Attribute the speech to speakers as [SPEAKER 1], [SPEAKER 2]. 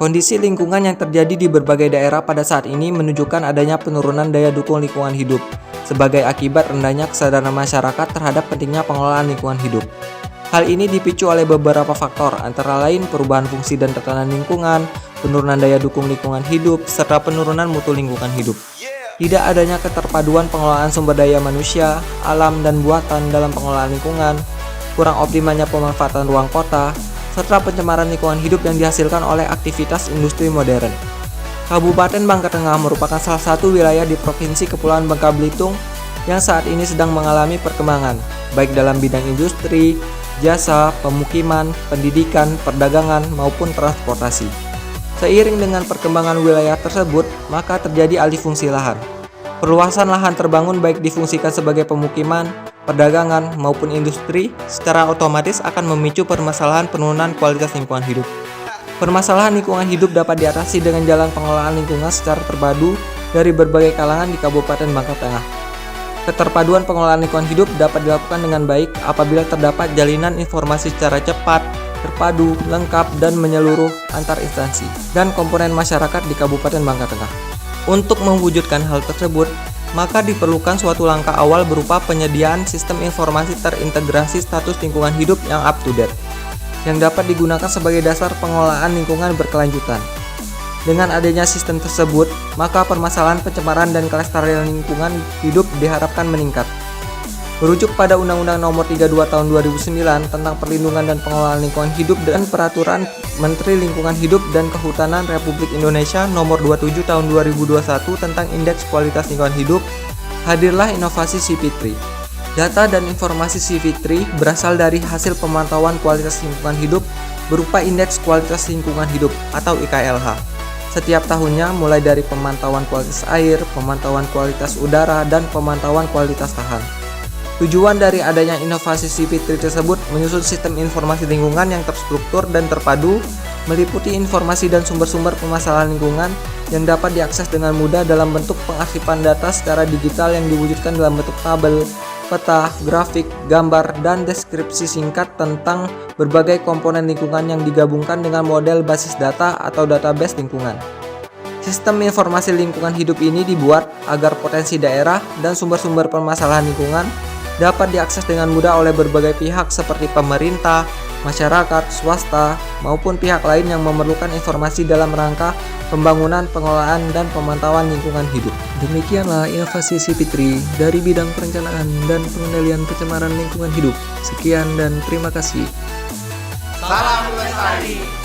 [SPEAKER 1] Kondisi lingkungan yang terjadi di berbagai daerah pada saat ini menunjukkan adanya penurunan daya dukung lingkungan hidup sebagai akibat rendahnya kesadaran masyarakat terhadap pentingnya pengelolaan lingkungan hidup. Hal ini dipicu oleh beberapa faktor, antara lain perubahan fungsi dan tekanan lingkungan, penurunan daya dukung lingkungan hidup, serta penurunan mutu lingkungan hidup. Tidak adanya keterpaduan pengelolaan sumber daya manusia, alam, dan buatan dalam pengelolaan lingkungan, kurang optimalnya pemanfaatan ruang kota, serta pencemaran lingkungan hidup yang dihasilkan oleh aktivitas industri modern. Kabupaten Bangka Tengah merupakan salah satu wilayah di Provinsi Kepulauan Bangka Belitung yang saat ini sedang mengalami perkembangan, baik dalam bidang industri, jasa, pemukiman, pendidikan, perdagangan, maupun transportasi. Seiring dengan perkembangan wilayah tersebut, maka terjadi alih fungsi lahan. Perluasan lahan terbangun baik difungsikan sebagai pemukiman, perdagangan, maupun industri, secara otomatis akan memicu permasalahan penurunan kualitas lingkungan hidup. Permasalahan lingkungan hidup dapat diatasi dengan jalan pengelolaan lingkungan secara terpadu dari berbagai kalangan di Kabupaten Bangka Tengah. Keterpaduan pengelolaan lingkungan hidup dapat dilakukan dengan baik apabila terdapat jalinan informasi secara cepat, terpadu, lengkap, dan menyeluruh antar instansi dan komponen masyarakat di Kabupaten Bangka Tengah. Untuk mewujudkan hal tersebut, maka diperlukan suatu langkah awal berupa penyediaan sistem informasi terintegrasi status lingkungan hidup yang up-to-date, yang dapat digunakan sebagai dasar pengelolaan lingkungan berkelanjutan. Dengan adanya sistem tersebut, maka permasalahan pencemaran dan kelestarian lingkungan hidup diharapkan meningkat. Merujuk pada Undang-Undang Nomor 32 Tahun 2009 tentang Perlindungan dan Pengelolaan Lingkungan Hidup dan Peraturan Menteri Lingkungan Hidup dan Kehutanan Republik Indonesia Nomor 27 Tahun 2021 tentang Indeks Kualitas Lingkungan Hidup, hadirlah inovasi CP3. Data dan informasi CP3 berasal dari hasil pemantauan kualitas lingkungan hidup berupa Indeks Kualitas Lingkungan Hidup atau IKLH. Setiap tahunnya mulai dari pemantauan kualitas air, pemantauan kualitas udara, dan pemantauan kualitas tanah. Tujuan dari adanya inovasi CP3 tersebut menyusun sistem informasi lingkungan yang terstruktur dan terpadu, meliputi informasi dan sumber-sumber permasalahan lingkungan yang dapat diakses dengan mudah dalam bentuk pengarsipan data secara digital yang diwujudkan dalam bentuk tabel, peta, grafik, gambar, dan deskripsi singkat tentang berbagai komponen lingkungan yang digabungkan dengan model basis data atau database lingkungan. Sistem informasi lingkungan hidup ini dibuat agar potensi daerah dan sumber-sumber permasalahan lingkungan dapat diakses dengan mudah oleh berbagai pihak seperti pemerintah, masyarakat, swasta, maupun pihak lain yang memerlukan informasi dalam rangka pembangunan, pengelolaan, dan pemantauan lingkungan hidup. Demikianlah inovasi CP3 dari bidang perencanaan dan pengendalian pencemaran lingkungan hidup. Sekian dan terima kasih.
[SPEAKER 2] Salam lestari.